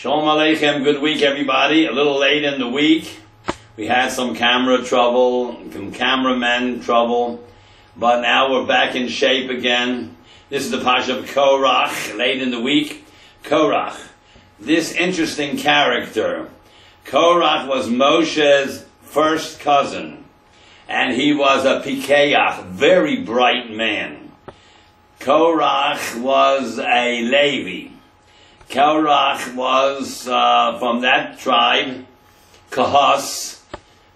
Shalom Aleichem, good week everybody. A little late in the week. We had some camera trouble, some cameraman trouble, but now we're back in shape again. This is the Pasha of Korach, late in the week. Korach, this interesting character. Korach was Moshe's first cousin, and he was a Pikeach, very bright man. Korach was a Levi. Korach was from that tribe, Kahos,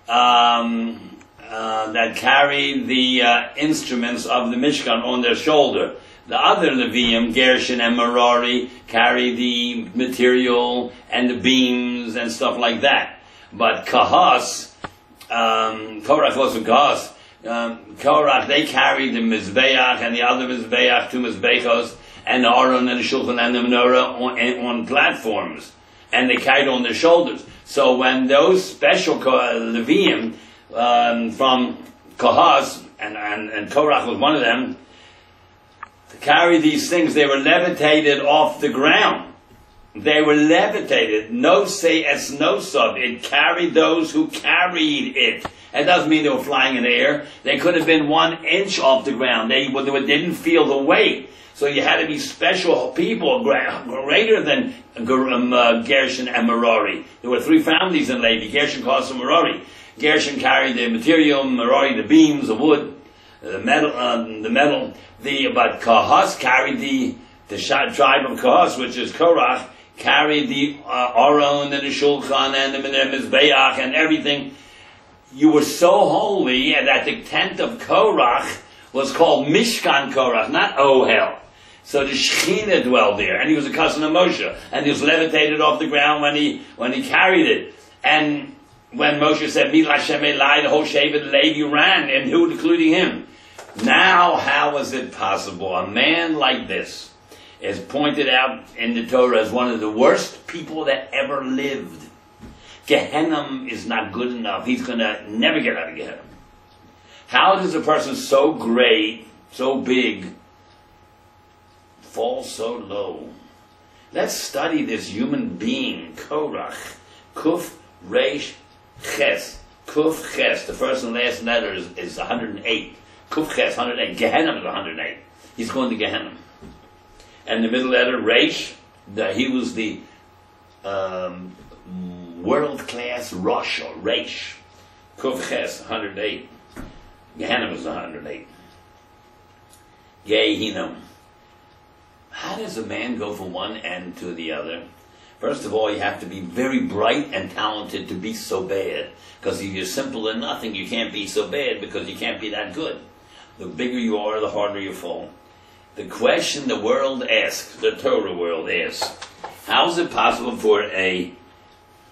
that carried the instruments of the Mishkan on their shoulder. The other Levium, Gershon and Merari, carried the material and the beams and stuff like that. But Kahos, Korach was from Kahos. Korach, they carried the Mizbeach and the other Mizbeach, two Mizbechos, and the Aron and the Shulchan and the Menorah on platforms, and they carried on their shoulders. So when those special Levium from Kahos, and Korach was one of them, to carry these things, they were levitated off the ground. They were levitated. No say es no sub. It carried those who carried it. It doesn't mean they were flying in the air. They could have been 1 inch off the ground. They didn't feel the weight. So you had to be special people, greater than Gershon and Merari. There were 3 families in Levi: Gershon, Kahos, and Merari. Gershon carried the material, Merari the beams, the wood, the metal. But Kahos carried the tribe of Kahos, which is Korach, carried the Aron and the Shulchan and the Mizbeach and everything. You were so holy that the tent of Korach was called Mishkan Korach, not Ohel. So the Shekhinah dwelled there, and he was a cousin of Moshe, and he was levitated off the ground when he carried it. And when Moshe said, "Mi Lashem Elai," the whole Shevet Levi ran, and who, including him. Now, how is it possible? A man like this is pointed out in the Torah as one of the worst people that ever lived. Gehenna is not good enough. He's going to never get out of Gehenna. How does a person so great, so big, fall so low? Let's study this human being, Korach. Kuf Reish Ches. Kuf Ches, the first and last letter is 108. Kuf Ches, 108. Gehenna is 108. He's going to Gehenna. And the middle letter, Reish, he was the world-class Rosh, or Reish. Kuf Ches, 108. Gehenna was 108. Gehinnom. How does a man go from one end to the other? First of all, you have to be very bright and talented to be so bad. Because if you're simple and nothing, you can't be so bad because you can't be that good. The bigger you are, the harder you fall. The question the world asks, the Torah world asks, how is it possible for a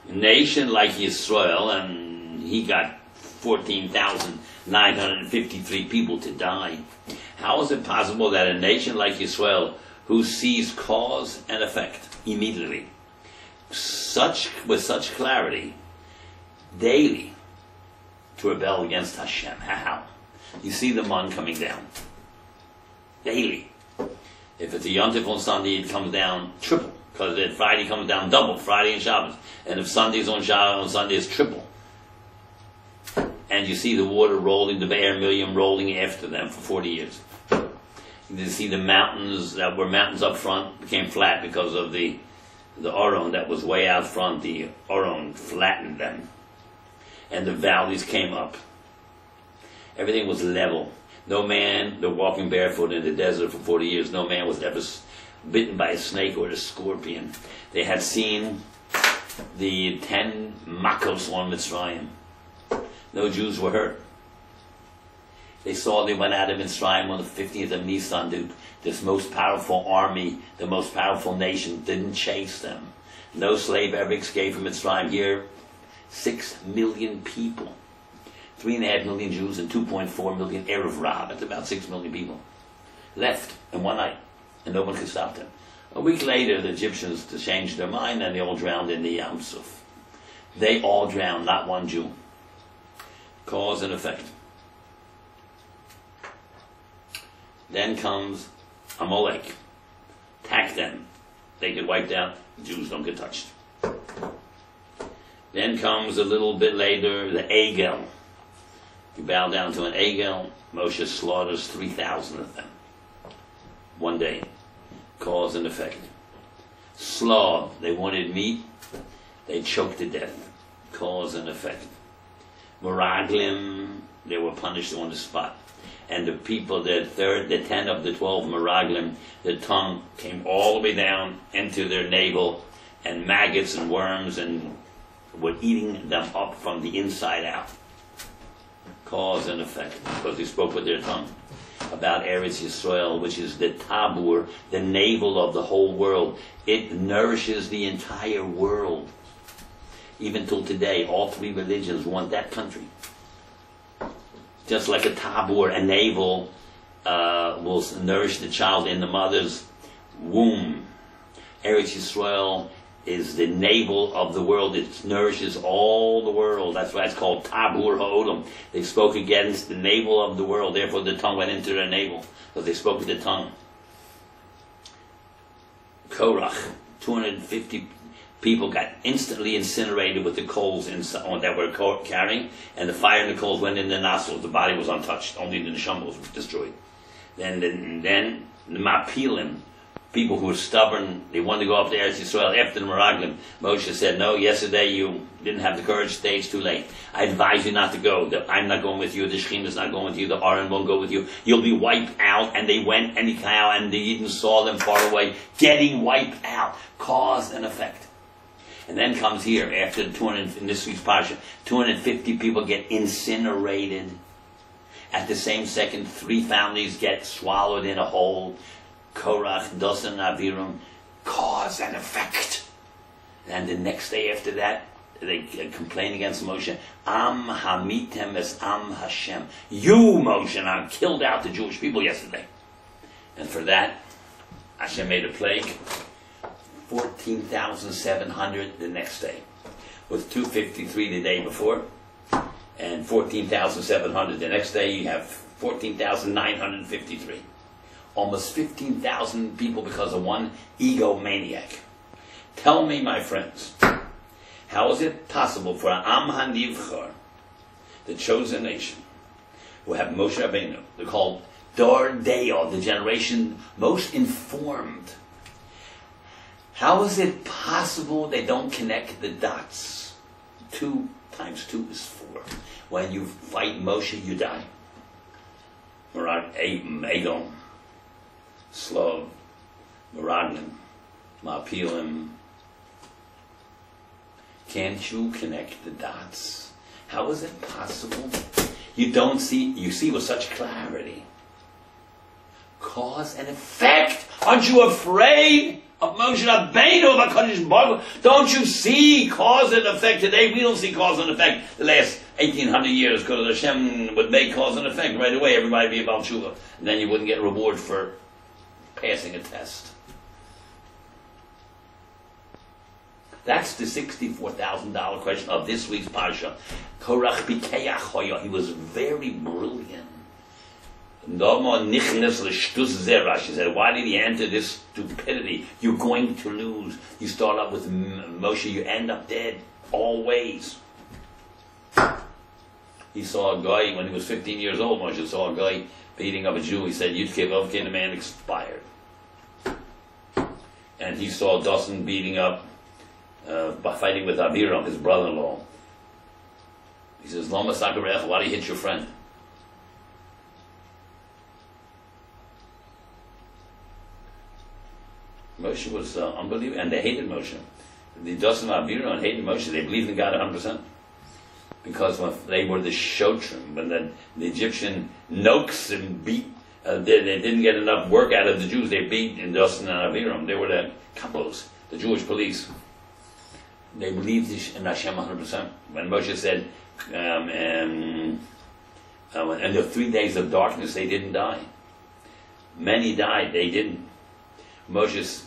nation like Yisrael, and he got 14,953 people to die, how is it possible that a nation like Yisrael, who sees cause and effect immediately, with such clarity, daily, to rebel against Hashem? How? You see the man coming down daily. If it's a Yontif on Sunday, it comes down triple, because at Friday it comes down double, Friday and Shabbos. And if Sunday's on Shabbos, on Sunday it's triple. And you see the water rolling, the Be'er Miriam rolling after them for 40 years. You see the mountains that were mountains up front became flat because of the Aron that was way out front. The Aron flattened them. And the valleys came up. Everything was level. No man, they're walking barefoot in the desert for 40 years, no man was ever bitten by a snake or a scorpion. They had seen the 10 Makos on Mitzrayim. No Jews were hurt. They went out of Mitzrayim on the 15th of Nisan. This most powerful army, the most powerful nation, didn't chase them. No slave ever escaped from Mitzrayim. Here, 6 million people. 3.5 million Jews and 2.4 million Erev Rav. That's about 6 million people. Left in one night. And no one could stop them. A week later, the Egyptians changed their mind and they all drowned in the Yam Suf. They all drowned, not one Jew. Cause and effect. Then comes Amalek. Attack them. They get wiped out. Jews don't get touched. Then comes a little bit later the Egel. You bow down to an Egel. Moshe slaughters 3,000 of them. One day. Cause and effect. Slav, they wanted meat. They choked to death. Cause and effect. Meraglim, they were punished on the spot. And the people, the 10 of the 12 Meraglim, the tongue came all the way down into their navel, and maggots and worms and were eating them up from the inside out. Cause and effect, because they spoke with their tongue about Eretz Yisrael, which is the tabur, the navel of the whole world. It nourishes the entire world. Even till today, all three religions want that country. Just like a tabur, a navel, will nourish the child in the mother's womb. Eretz Yisrael is the navel of the world. It nourishes all the world. That's why it's called Tabur Ha'olam. They spoke against the navel of the world. Therefore the tongue went into their navel, because they spoke with the tongue. Korach, 250 people got instantly incinerated with the coals that were carrying, and the fire and the coals went in the nostrils. The body was untouched. Only the neshama was destroyed. Then the Mapilim, people who were stubborn, they wanted to go up to Eretz Yisrael after the Meraglim. Moshe said, no, yesterday you didn't have the courage, today it's too late. I advise you not to go. I'm not going with you, the Shekhinah is not going with you, the Aron won't go with you. You'll be wiped out. And they went anyhow, and the Eden saw them far away, getting wiped out. Cause and effect. And then comes here, after the 200, in this week's Pasha, 250 people get incinerated. At the same second, 3 families get swallowed in a hole. Korach, Dosan, Aviram, cause and effect. And the next day after that, they complain against Moshe. Am hamitem es am Hashem. You, Moshe, and I killed out the Jewish people yesterday. And for that, Hashem made a plague. 14,700 the next day. With 253 the day before. And 14,700 the next day, you have 14,953. Almost 15,000 people because of one egomaniac. Tell me, my friends, how is it possible for Am HaNivchar, the chosen nation, who have Moshe Rabbeinu, they're called Dor Deo, the generation most informed. How is it possible they don't connect the dots? 2 times 2 is 4. When you fight Moshe, you die. Edom, Slav, Meraglim, Mapilim. Can't you connect the dots? How is it possible? You don't see, you see with such clarity. Cause and effect. Aren't you afraid of Moshe Rabbeinu, of HaKadosh Baruch Hu? Don't you see cause and effect today? We don't see cause and effect the last 1,800 years, because Hashem would make cause and effect right away. Everybody would be about tshuva, and then you wouldn't get a reward for passing a test. That's the $64,000 question of this week's Parsha. Korach Bikeach Hoya. He was very brilliant. She said, why did he enter this stupidity? You're going to lose. You start up with Moshe, you end up dead. Always. He saw a guy, when he was 15 years old, Moshe saw a guy beating up a Jew. He said, Yudke Vavke, the man expired. And he saw Dosan beating up, fighting with Aviram, his brother-in-law. He says, Lama Sakarech, why do you hit your friend? Moshe was unbelievable, and they hated Moshe. The Dosan Aviram hated Moshe. They believed in God 100%. Because when they were the Shotrim, when the Egyptian nokes and beat, they didn't get enough work out of the Jews, they beat in Dosan and Aviram. They were the kapos, the Jewish police. They believed in Hashem 100%. When Moshe said, and the 3 days of darkness, they didn't die. Many died, they didn't. Moshe,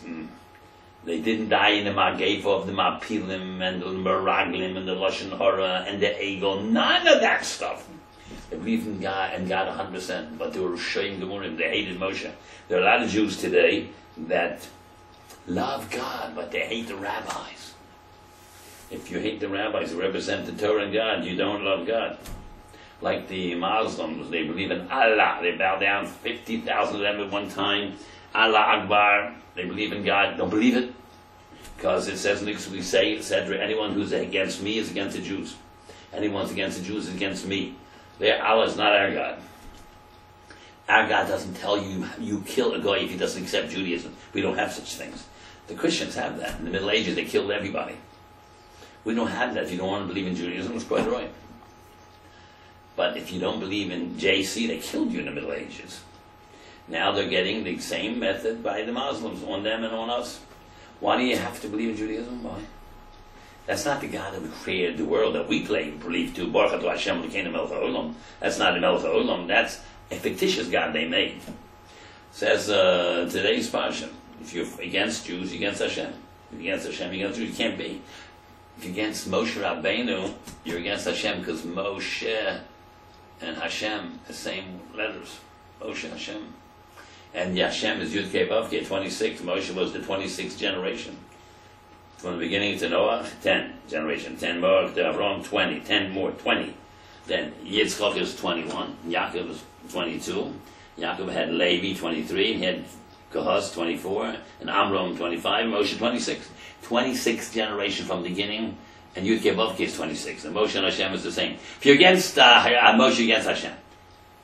they didn't die in the Magefa of the Mapilim and the Meraglim and the Lashon Hara and the Egel. None of that stuff. They believed in God 100%, but they were Shoyim Gemurim. They hated Moshe. There are a lot of Jews today that love God, but they hate the rabbis. If you hate the rabbis who represent the Torah and God, you don't love God. Like the Muslims, they believe in Allah. They bow down 50,000 of them at one time. Allah Akbar. They believe in God. Don't believe it. Because it says, we say, etc., anyone who's against me is against the Jews. Anyone who's against the Jews is against me. Allah is not our God. Our God doesn't tell you, you kill a guy if he doesn't accept Judaism. We don't have such things. The Christians have that. In the Middle Ages, they killed everybody. We don't have that. If you don't want to believe in Judaism, it's quite right. But if you don't believe in JC, they killed you in the Middle Ages. Now they're getting the same method by the Muslims, on them and on us. Why do you have to believe in Judaism? Why? That's not the God who created the world that we believe to. Baruch Atah Hashem Elokeinu Melech HaOlam. That's not the Melech HaOlam. That's a fictitious God they made. Says today's Parsha, if you're against Jews, you're against Hashem. If you're against Hashem, you're against Jews. You can't be. If you're against Moshe Rabbeinu, you're against Hashem, because Moshe and Hashem, the same letters. Moshe, Hashem. And Hashem is Yud Kei Vav Kei, 26. Moshe was the 26th generation. From the beginning to Noah, 10 generation. 10 more to Avram, 20. 10 more, 20. Then Yitzchak is 21. Yaakov is 22. Yaakov had Levi, 23. He had Kohaz, 24. And Amram, 25. Moshe, 26. 26th generation from the beginning. And Yud Kei Vav Kei is 26. And Moshe and Hashem is the same. If you're against Moshe, against Hashem.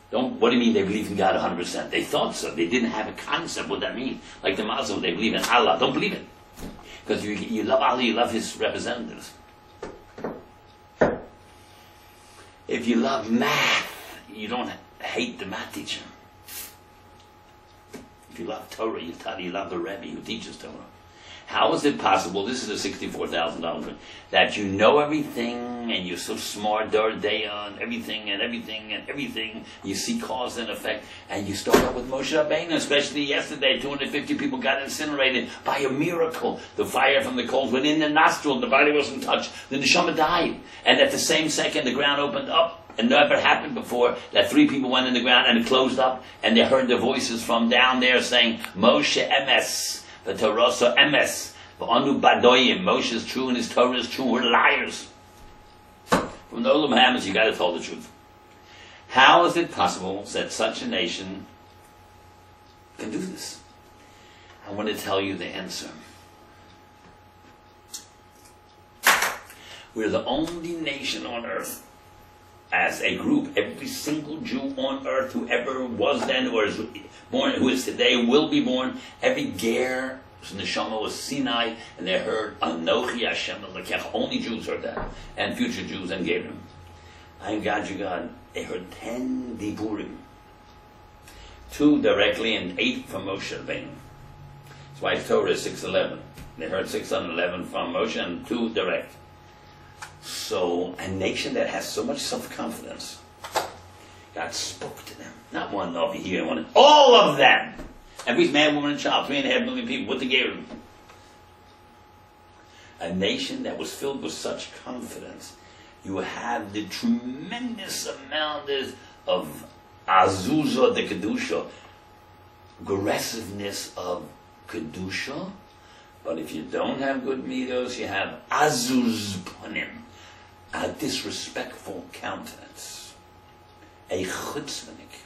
What do you mean they believe in God 100%? They thought so. They didn't have a concept what that means. Like the Muslims, they believe in Allah. Don't believe it. Because you love Allah, you love His representatives. If you love math, you don't hate the math teacher. If you love Torah, you love the Rabbi who teaches Torah. How is it possible, this is a $64,000, that you know everything and you're so smart day on everything and everything and everything, you see cause and effect, and you start out with Moshe Rabbeinu, especially yesterday, 250 people got incinerated by a miracle. The fire from the coals went in the nostril, the body wasn't touched, the neshama died, and at the same second the ground opened up. It never happened before that 3 people went in the ground and it closed up, and they heard the voices from down there saying, Moshe Emes. The Torah so emes, the anu badoyim. Moshe is true and his Torah is true. We're liars. From the Olam Hammers, you got to tell the truth. How is it possible that such a nation can do this? I want to tell you the answer. We're the only nation on earth, as a group, every single Jew on earth who ever was then or is born, who is today, will be born, every ger, neshama was Sinai, and they heard Anochi Hashem Elokecha. Only Jews heard that, and future Jews, and gave them. I am God, your God. They heard 10 diburim, 2 directly and 8 from Moshe Rabbeinu. That's why Torah is 611. They heard 611 from Moshe and 2 direct. So, a nation that has so much self-confidence, God spoke to them. Not one over here, one, all of them. Every man, woman, and child, 3.5 million people, what they gave them. A nation that was filled with such confidence. You have the tremendous amount of azuzah, the kedusha, aggressiveness of kedusha. But if you don't have good midos, you have azuz panim, a disrespectful countenance, a chutzpahnik,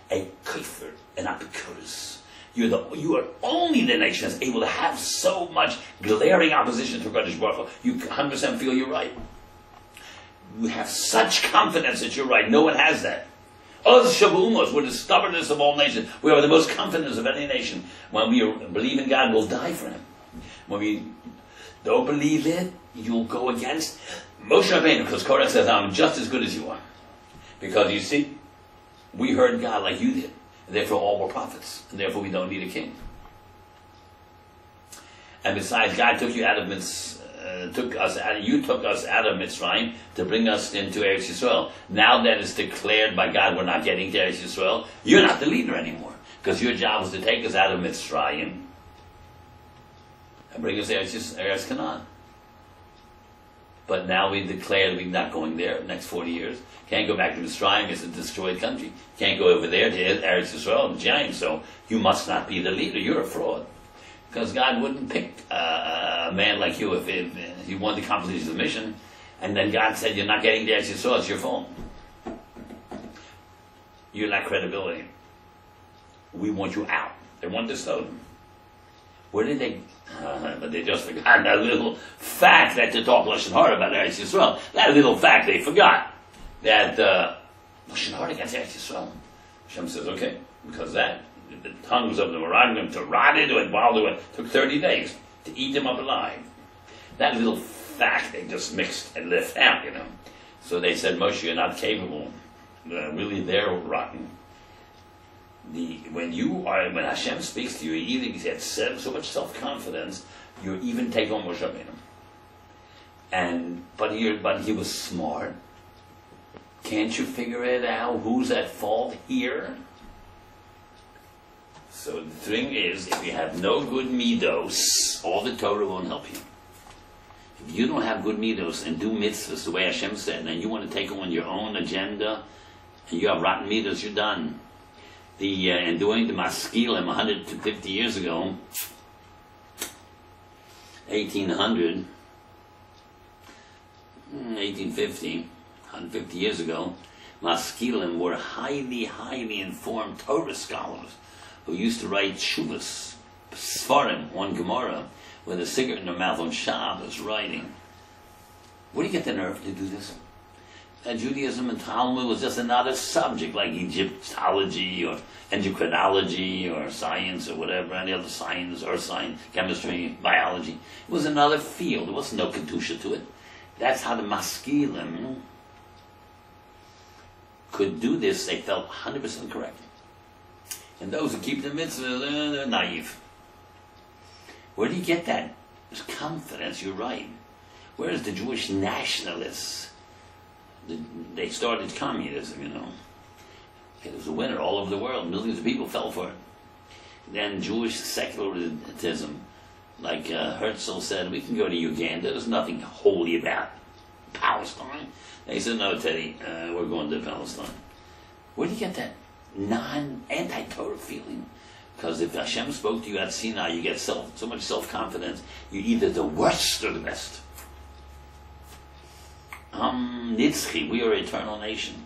a kafir, an apikoros. You are only the nation that's able to have so much glaring opposition to Kadosh Baruch Hu. You 100% feel you're right. You have such confidence that you're right. No one has that. Oz Shabumos, we're the stubbornness of all nations. We have the most confidence of any nation. When we believe in God, we'll die for Him. When we don't believe it, you'll go against Moshe Rabbeinu, because Korach says, I'm just as good as you are. Because you see, we heard God like you did. And therefore all were prophets. And therefore we don't need a king. And besides, God took you out of you took us out of Mitzrayim to bring us into Eretz Yisrael. Now that it's declared by God we're not getting to Eretz Yisrael, you're not the leader anymore. Because your job was to take us out of Mitzrayim and bring us to Eretz Canaan. But now we declared we're not going there the next 40 years. Can't go back to Mitzrayim, it's a destroyed country. Can't go over there to Eretz Yisrael, the giant. So you must not be the leader, you're a fraud. Because God wouldn't pick a man like you if he wanted to accomplish the mission, and then God said, you're not getting there, you saw it's your fault. You lack credibility. We want you out. They want to stone him. Where did they? But they just forgot that little fact that to talk Lashon Hara about Eretz Yisrael. That little fact they forgot. That Lashon Hara against Eretz Yisrael. Hashem says, okay, because that, the tongues of them were riding them to rot into it while they were, took 30 days to eat them up alive. That little fact they just mixed and left out, you know. So they said, Moshe, you're not capable. Really, they're rotten. When Hashem speaks to you, you either get so much self-confidence, you even take on Moshe Rabbeinu. But he was smart. Can't you figure it out? Who's at fault here? So the thing is, if you have no good midos, all the Torah won't help you. If you don't have good midos and do mitzvahs the way Hashem said, and you want to take on your own agenda, and you have rotten midos, you're done. And doing the Maskilim 150 years ago, 1850, 150 years ago, Maskilim were highly, highly informed Torah scholars who used to write Shuvas, Sfarim, on Gemara, with a cigarette in their mouth on Shabbos, writing. Where do you get the nerve to do this? Judaism and Talmud was just another subject, like Egyptology or endocrinology or science or whatever, any other science, earth science, chemistry, biology. It was another field. There was no kedusha to it. That's how the Maskilim could do this. They felt 100% correct. And those who keep the mitzvah, they're naive. Where do you get that confidence? You're right. Where's the Jewish nationalists? They started communism, you know. It was a winner all over the world. Millions of people fell for it. Then Jewish secularism, like Herzl said, we can go to Uganda. There's nothing holy about Palestine. They said, no, Teddy, we're going to Palestine. Where do you get that anti-Torah feeling? Because if Hashem spoke to you at Sinai, you get so much self-confidence. You're either the worst or the best. Nitzchi, we are an eternal nation.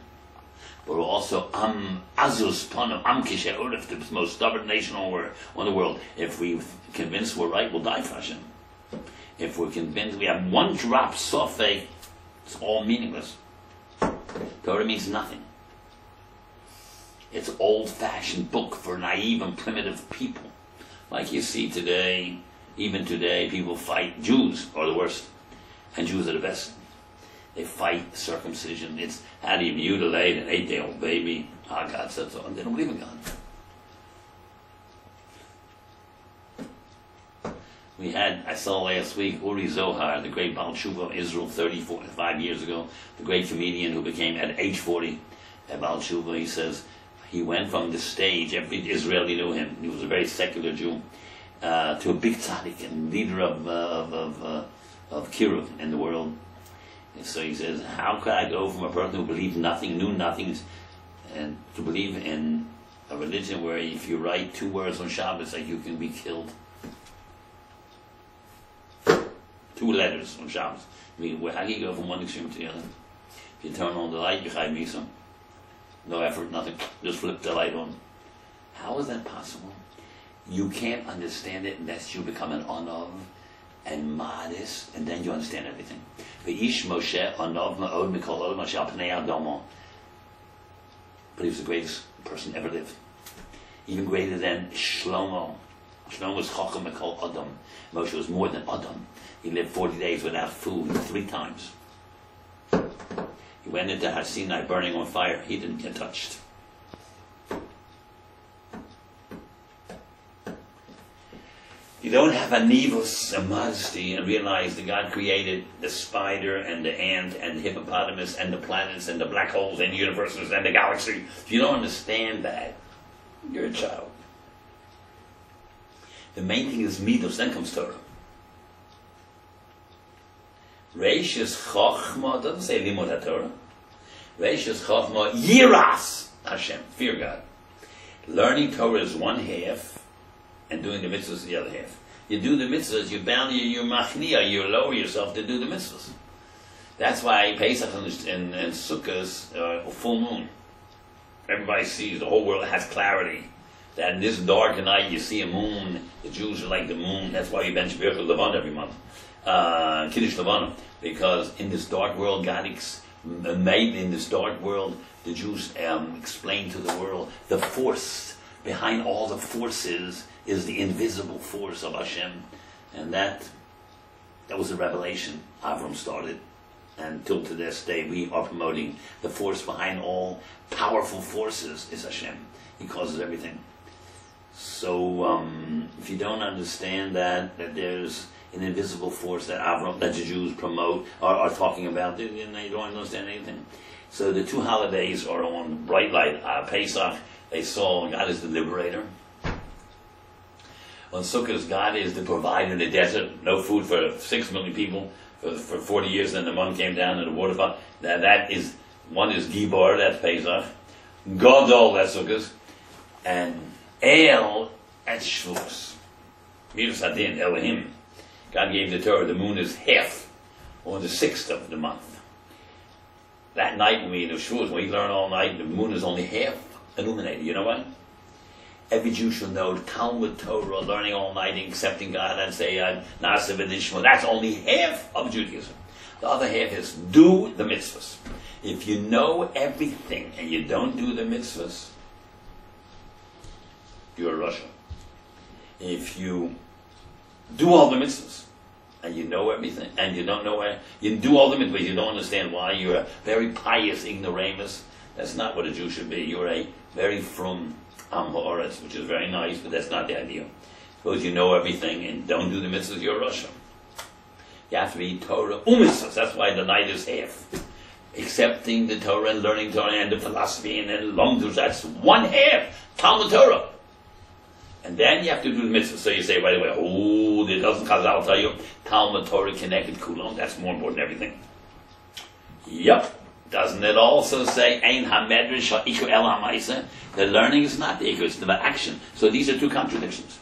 But we're also Azus Pano, Kishe Urif, the most stubborn nation on the world. If we're convinced we're right, we'll die for Hashem. If we're convinced we have one drop sofek, it's all meaningless. Torah means nothing. It's an old-fashioned book for naive and primitive people. Like you see today, even today, people fight. Jews are the worst, and Jews are the best. They fight circumcision. It's how do you mutilate an 8-day-old baby? God said so. And they don't believe in God. I saw last week Uri Zohar, the great Baal Tshuva of Israel 35 years ago, the great comedian who became at age 40 a Baal Tshuva. He says he went from the stage, every Israeli knew him, he was a very secular Jew, to a big tzaddik and leader of Kiruv in the world. And so he says, how could I go from a person who believed nothing, knew nothing, and to believe in a religion where if you write 2 words on Shabbos, like you can be killed? 2 letters on Shabbos. I mean, how do you go from one extreme to the other? If you turn on the light, you chayv misa. No effort, nothing. Just flip the light on. How is that possible? You can't understand it unless you become an onav and modest, and then you understand everything. V'ish Moshe onav ma'od mikol od Moshe al pnei adomo. But he was the greatest person ever lived. Even greater than Shlomo. Shlomo was chacham mikol adam. Moshe was more than adam. He lived 40 days without food 3 times. He went into Har Sinai burning on fire. He didn't get touched. You don't have a nivus, a modesty, and realize that God created the spider and the ant and the hippopotamus and the planets and the black holes and universes and the galaxy. If you don't understand that, you're a child. The main thing is midos, then comes Torah. Reishis Chochma doesn't say Limud HaTorah. Reishis Chochma Yiras Hashem, fear God. Learning Torah is one half, and doing the mitzvahs is the other half. you do the mitzvahs, you value your machnia, you lower yourself to do the mitzvahs. That's why Pesach and Sukkot are full moon. Everybody sees, the whole world has clarity. That in this dark night you see a moon. The Jews are like the moon. That's why you bench Birchel Levon every month. Kiddush Levon. Because in this dark world, God made in this dark world, the Jews explain to the world, the force behind all the forces is the invisible force of Hashem. And that was a revelation Avram started. And till to this day, we are promoting the force behind all powerful forces is Hashem. He causes everything. So, if you don't understand that there's an invisible force that the Jews promote, are talking about, then you don't understand anything. So the two holidays are on bright light. Pesach, they saw God is the liberator. On Sukkot, God is the provider in the desert. No food for 6 million people for 40 years. Then the man came down and the waterfall. That is, one is Gibor, that's Pesach. Godol, that's Sukkot. And El, that's Shavuos. Midas Hadin, Elohim. God gave the Torah. The moon is half on the 6th of the month. That night when we do Shavuos, when we learn all night, the moon is only half illuminated. You know what? Every Jew should know Talmud Torah, learning all night, accepting God, and say Nasa v'nishma. That's only half of Judaism. The other half is do the mitzvahs. If you know everything and you don't do the mitzvahs, you're a Russia. If you do all the mitzvahs and you know everything and you don't know where, you do all the mitzvahs, you don't understand why, you're a very pious ignoramus. That's not what a Jew should be. You're a very frum Am Ha'aretz, which is very nice, but that's not the idea. Suppose you know everything and don't do the mitzvahs, you're Russia. You have to be Torah umitzvahs. That's why the night is half. Accepting the Torah and learning Torah and the philosophy and then long, that's one half. Talmud Torah. And then you have to do the mitzvahs. So you say right away, it doesn't Chazal tell you, Talmud Torah connected Kulam. That's more important than everything. Yup. Doesn't it also say, Ein HaMedrash HaIkur El HaMaisa? The learning is not the Ikur, it's the action. So these are two contradictions.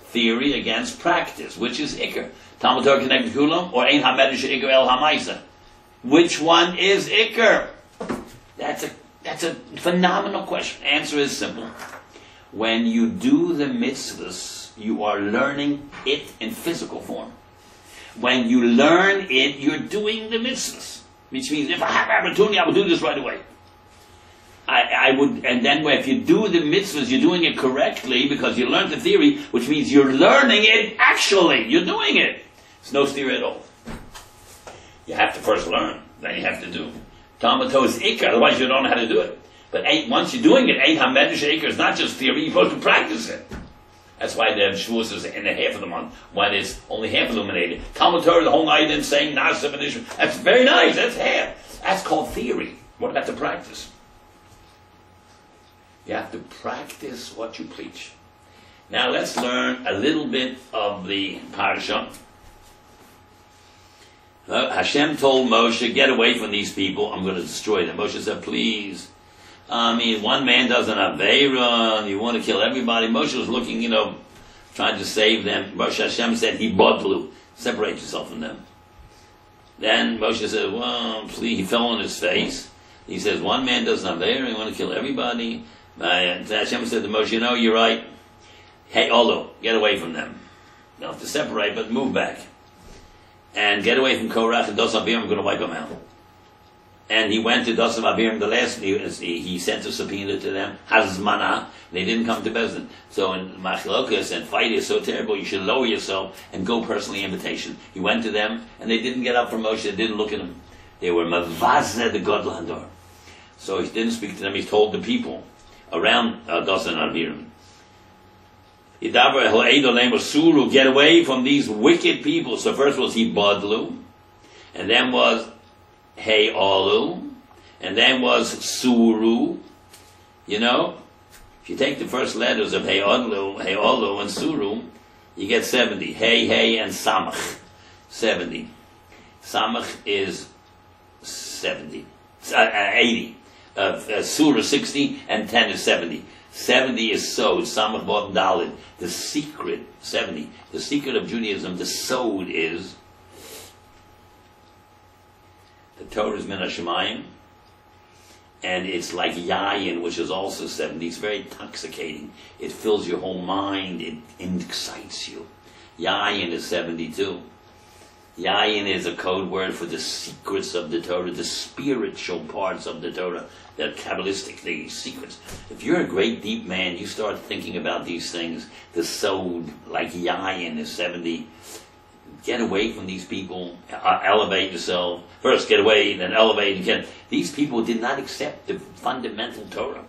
Theory against practice. Which is Ikur? Talmud Torah connected Kulam or Ein HaMedrash HaIkur El HaMaisa? Which one is Ikur? That's a phenomenal question. Answer is simple. When you do the mitzvahs, you are learning it in physical form. When you learn it, you're doing the mitzvahs. Which means if I have opportunity, I will do this right away. I would, and then if you do the mitzvahs, you're doing it correctly because you learned the theory, which means you're learning it actually. You're doing it. It's no theory at all. You have to first learn, then you have to do. Talmud Torah is Iker, otherwise you don't know how to do it. But once you're doing it, Ein HaMedrash Iker is not just theory, you're supposed to practice it. That's why the Shavuos is in the half of the month, when it's only half illuminated. Talmud Torah the whole night and saying Nasa v'nishma. That's very nice, that's half. That's called theory. What about the practice? You have to practice what you preach. Now let's learn a little bit of the parasha. Hashem told Moshe, get away from these people, I'm going to destroy them. Moshe said, please. One man does an Aveira, you want to kill everybody. Moshe was looking, trying to save them. Moshe Hashem said, Hibodlu, separate yourself from them. Then Moshe said, well, please, he fell on his face. He says, one man does an Aveira, you want to kill everybody. And Hashem said to Moshe, you're right. Hey, Olo, get away from them. You don't have to separate, but move back. And get away from Korach and Dosan Abiram, I'm going to wipe them out. And he went to Dosan Abiram, the last, he sent a subpoena to them, Hazmana, they didn't come to Bezdin. So in Machilokas and fight is so terrible, you should lower yourself and go personally invitation. He went to them, and they didn't get up from Moshe, they didn't look at him. They were Mavazeh the Godlandor. So he didn't speak to them, he told the people around Dosan Abiram. Suru, get away from these wicked people. So first was Hibadlu, and then was Hey Alu, and then was Suru. If you take the first letters of Hey Alu and Suru, you get 70. Hey, and Samach, 70. Samach is 70, 80. Surah 60, and 10 is 70. 70 is sod, samach vav dalid. The secret, 70, the secret of Judaism, the sod is, the Torah is min hashemayim, and it's like yayin, which is also 70. It's very intoxicating. It fills your whole mind. It excites you. Yayin is 72. Yayin is a code word for the secrets of the Torah, the spiritual parts of the Torah, the Kabbalistic things, secrets. If you're a great deep man, you start thinking about these things. The sod, like yayin, is 70. Get away from these people. Elevate yourself. First, get away, then elevate again. These people did not accept the fundamental Torah.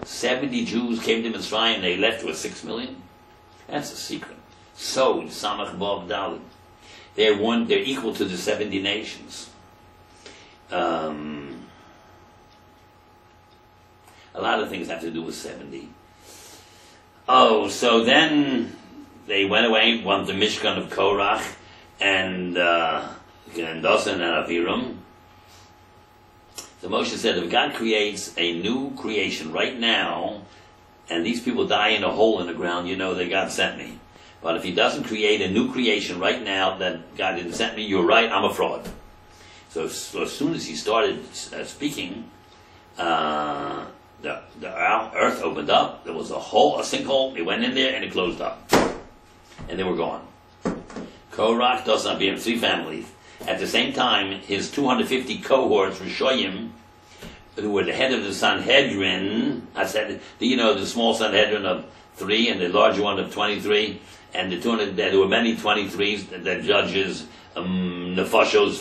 70 Jews came to Mitzrayim, and they left with 6 million. That's a secret. Sod, samach vav daled. They're equal to the 70 nations. A lot of things have to do with 70. Oh, so then they went away, went to Mishkan of Korach and Dosan and Aviram. So Moshe said, if God creates a new creation right now, and these people die in a hole in the ground, you know that God sent me. But if he doesn't create a new creation right now that God didn't send me, you're right, I'm a fraud. So as soon as he started speaking, the earth opened up. There was a sinkhole. They went in there and it closed up. And they were gone. Korach, Dosan, Abiram, 3 families. At the same time, his 250 cohorts, Rishoyim, who were the head of the Sanhedrin, I said, the small Sanhedrin of 3 and the larger one of 23, and there were many 23s, the judges, nefashos,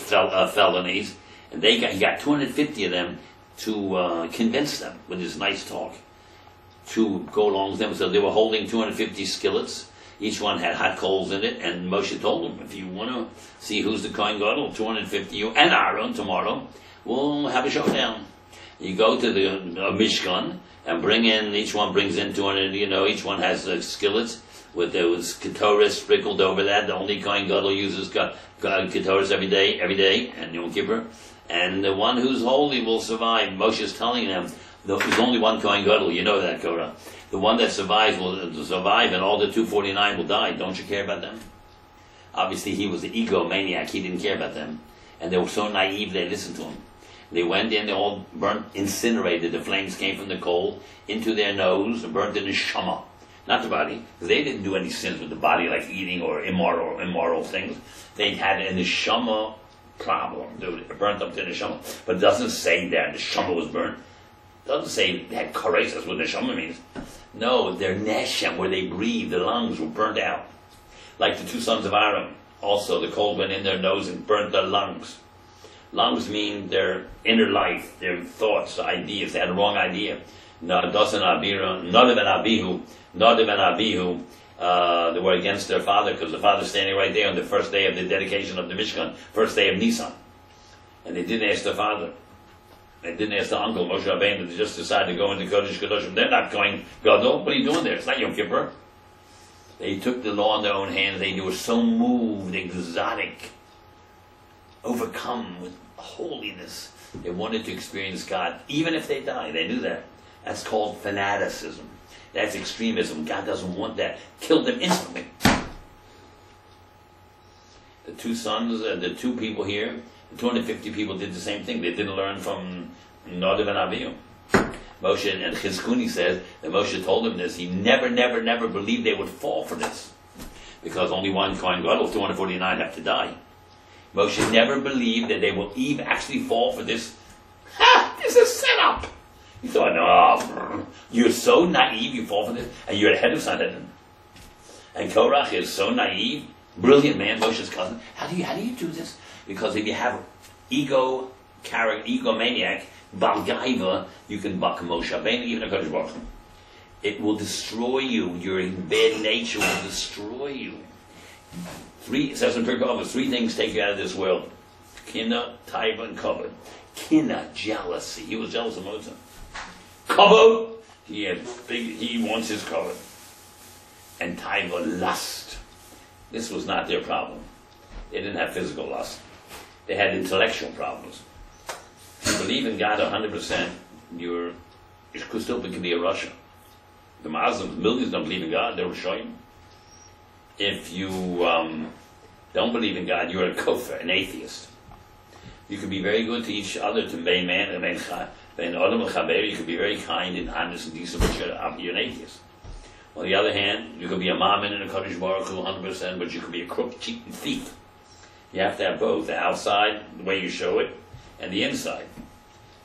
felonies, and he got 250 of them to convince them with his nice talk to go along with them. So they were holding 250 skillets. Each one had hot coals in it, and Moshe told them, if you want to see who's the Kohen Gadol, 250 you and Aaron tomorrow, we'll have a showdown. You go to the Mishkan and bring in, each one brings in 200, each one has skillets with those Torah sprinkled over that. The only Kohen Gadol uses Torahs every day, and Yom Kippur. And the one who's holy will survive. Moshe is telling them, there's only one Kohen Gadol, you know that, Korah. The one that survives will survive, and all the 249 will die. Don't you care about them? Obviously, he was an egomaniac. He didn't care about them. And they were so naive, they listened to him. They went in, they all burnt, incinerated. The flames came from the coal into their nose and burnt the neshama. Not the body, because they didn't do any sins with the body, like eating or immoral things. They had a neshama problem. It burnt up the neshama. But it doesn't say that the neshama was burnt. It doesn't say they had korach. That's what neshama means. No, their neshem, where they breathe, the lungs were burnt out. Like the 2 sons of Aaron. Also, the coal went in their nose and burnt their lungs. Lungs mean their inner life, their thoughts, ideas. They had a wrong idea. Nadav and Abihu, they were against their father, because the father's standing right there on the first day of the dedication of the Mishkan, first day of Nisan. And they didn't ask their father. They didn't ask the uncle, Moshe Rabbeinu. They just decided to go into Kodesh Kodoshim. They're not going, Gadol, what are you doing there? It's not Yom Kippur. They took the law in their own hands. They were so moved, exotic, overcome with holiness. They wanted to experience God, even if they die. They knew that. That's called fanaticism. That's extremism. God doesn't want that. Kill them instantly. The 2 sons, the 2 people here, the 250 people did the same thing. They didn't learn from Nadav and Abihu. Moshe, and Chizkuni says that Moshe told him this. He never believed they would fall for this, because only one Kohen Gadol, 249, have to die. Moshe never believed that they will even actually fall for this. This is set up. He thought, no, you're so naive, you fall for this, and you're the head of Sanhedrin. And Korach is so naive, brilliant man, Moshe's cousin. How do you do this? Because if you have egomaniac, Bal Gaiva, you can buck Moshe Rabbeinu, even a Kodesh Baruch Hu. It will destroy you. Your bad nature will destroy you. It says in Pirkei Avos, 3 things take you out of this world: Kina, Taiva, and Kavod. Kina, jealousy. He was jealous of Moshe. Kavod, he wants his kavod. And Taiva, lust. This was not their problem. They didn't have physical lust. They had intellectual problems. If you believe in God 100%, you still can be a Russia. The Muslims, millions don't believe in God. They're Rishonim. If you don't believe in God, you're a kofar, an atheist. You can be very good to each other, to bein man and bein adam l'chaber. You can be very kind and honest and decent, but you're an atheist. On the other hand, you could be a mammon and a Kodesh Baruch Hu 100%, but you could be a crook, cheat, and thief. You have to have both, the outside, the way you show it, and the inside.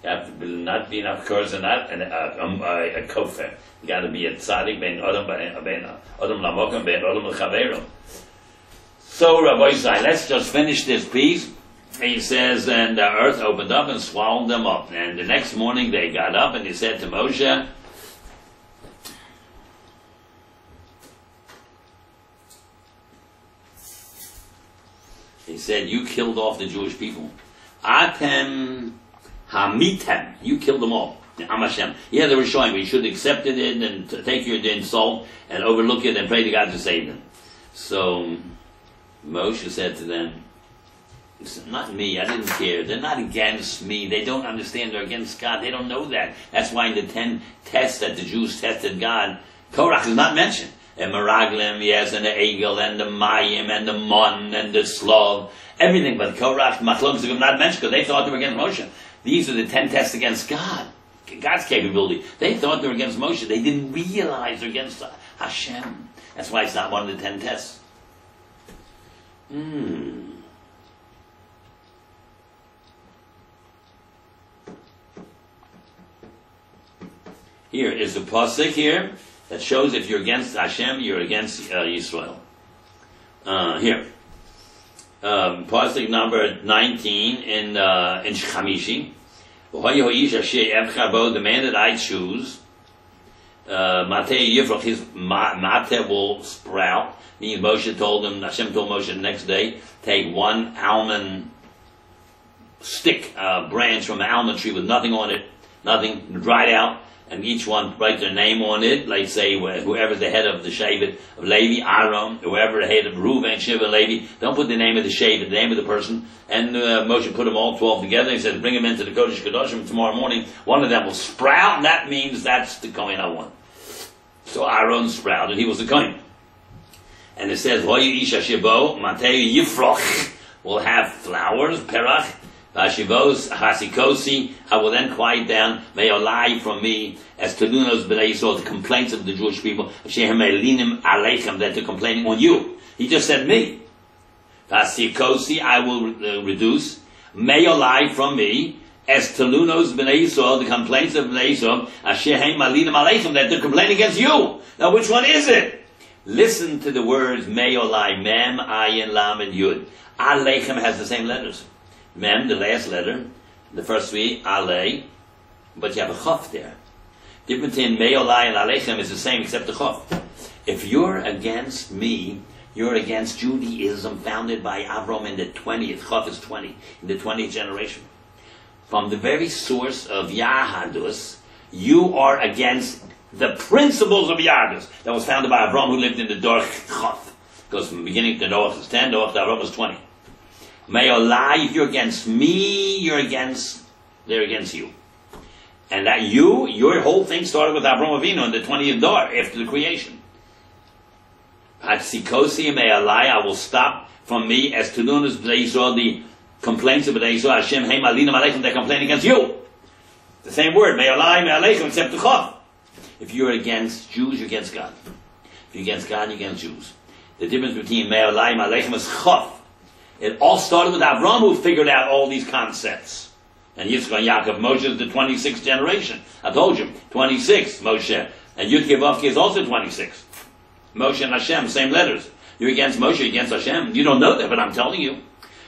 You have to not be an afkurs and not a kofar. You got to be a tzaddik, bein adam lamokim, bein adam l'chaverim. So, Rabbi Yisai, let's just finish this piece. He says, and the earth opened up and swallowed them up. And the next morning they got up and he said to Moshe, he said, you killed off the Jewish people. Atem hamitem. You killed them all. Am Hashem. Yeah, they were showing, but you should have accepted it and take your insult and overlook it and pray to God to save them. So Moshe said to them, it's not me, I didn't care. They're not against me. They don't understand they're against God. They don't know that. That's why in the 10 tests that the Jews tested God, Korach is not mentioned. And Meraglim, yes, and the Egel, and the Mayim, and the Mon, and the Slav, everything. But Korach, Machlokes are not mentioned because they thought they were against Moshe. These are the 10 tests against God. God's capability. They thought they were against Moshe. They didn't realize they're against Hashem. That's why it's not one of the 10 tests. Here is the pasuk here that shows if you're against Hashem, you're against Yisrael. Here, pasuk number 19 in Chamishi. The man that I choose, his mate will sprout. Meaning Moshe told him, Hashem told Moshe the next day, take one almond stick, branch from an almond tree with nothing on it, nothing, dried out, and each one write their name on it, like say whoever's the head of the Shevet of Levi, Aaron, whoever the head of Reuven, Shiva, Levi, don't put the name of the Shevet, the name of the person, and Moshe put them all 12 together. He says, bring them into the Kodesh Kodashim tomorrow morning, one of them will sprout, and that means that's the Kohen I want. So Aaron sprouted, he was the Kohen. And it says, Hoyu Isha Shibo, Matei Yifroch, will have flowers, Perach, Vashivos, Hasikosi, I will then quiet down, may lie from me, as Telunos B'nai Yisrael, the complaints of the Jewish people, Shehem Elinim Aleichem, that they're complaining on you. He just said me. Hasikosi, I will reduce, may lie from me, as Telunos B'nai Yisrael, the complaints of B'nai Yisrael, Shehem Elinim Aleichem, that they're complaining against you. Now which one is it? Listen to the words Me'olai, Mem, Ayin, Lam, and Yud. Aleichem has the same letters. Mem, the last letter, the first three, Ale, but you have a Chaf there. The difference in Me'olai and Aleichem is the same except the Chaf. If you're against me, you're against Judaism founded by Avram in the 20th, Chaf is 20, in the 20th generation. From the very source of Yahadus, you are against the principles of Yahadus that was founded by Avram who lived in the Dor Chaf. Because from the beginning to Noach is 10, Noach to Avram was 20. May Allah, if you're against me, they're against you. And that your whole thing started with Avraham Avinu in the 20th Dor, after the creation. Hatsikosi, may Allah, I will stop from me, as Telunas B'nai Yisrael, the complaints of B'nai Yisrael, Hashem, Heim Alinam Aleichem, they complain against you. The same word, may Allah, may Aleichem, except the Chaf. If you're against Jews, you're against God. If you're against God, you're against Jews. The difference between may Allah and Aleichem is Chaf. It all started with Avram who figured out all these concepts. And Yitzchak and Yaakov, Moshe is the 26th generation. I told you, 26, Moshe. And Yud Vavke is also 26. Moshe and Hashem, same letters. You're against Moshe, you're against Hashem. You don't know that, but I'm telling you.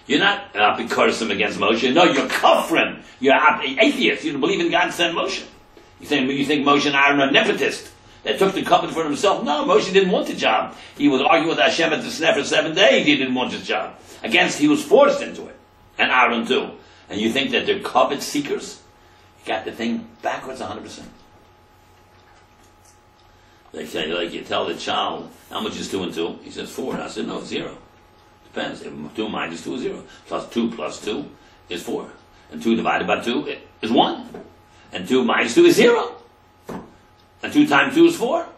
You're not Apikosim against Moshe. No, you're Kafrim. You're atheist. You don't believe in God sent Moshe. You think Moshe and Aaron are nepotist. That took the covenant for himself. No, Moshe didn't want the job. He was arguing with Hashem at the Sneh for 7 days. He didn't want his job. He was forced into it. And Aaron too. And you think that they're covet seekers? You got the thing backwards 100%. They say, like you tell the child, how much is 2 and 2? He says 4. I said, no, 0. Depends. If 2 minus 2 is 0. Plus 2 is 4. And 2 divided by 2 is 1. And 2 minus 2 is 0. And 2 times 2 is 4.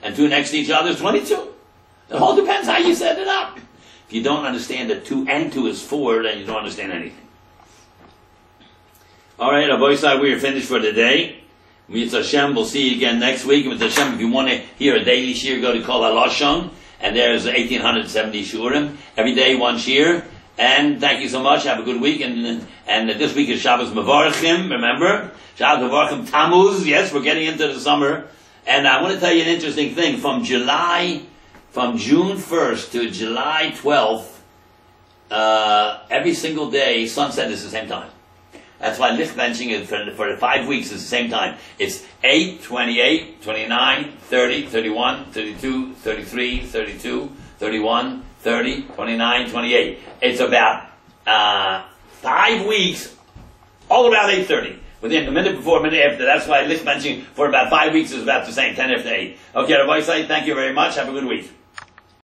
and 2 next to each other is 22. It all depends how you set it up. If you don't understand that 2 and 2 is 4, then you don't understand anything. All right, Aboisai, we are finished for today. Mitzvah Hashem, we'll see you again next week. Mitzvah Hashem, if you want to hear a daily shir, go to Kol HaLashon, and there's 1,870 shurim. Every day, 1 shir. And thank you so much. Have a good week. And this week is Shabbos Mevarchim, remember? Shabbos Mevarchim Tammuz. Yes, we're getting into the summer. And I want to tell you an interesting thing. From June 1st to July 12th, every single day, sunset is the same time. That's why lift benching is for 5 weeks is the same time. It's 8, 28, 29, 30, 31, 32, 33, 32, 31, 30, 29, 28. It's about 5 weeks, all about 8:30. Within a minute before, a minute after. That's why lift benching for about 5 weeks is about the same, 10 after 8. Okay, Rabbi, thank you very much. Have a good week.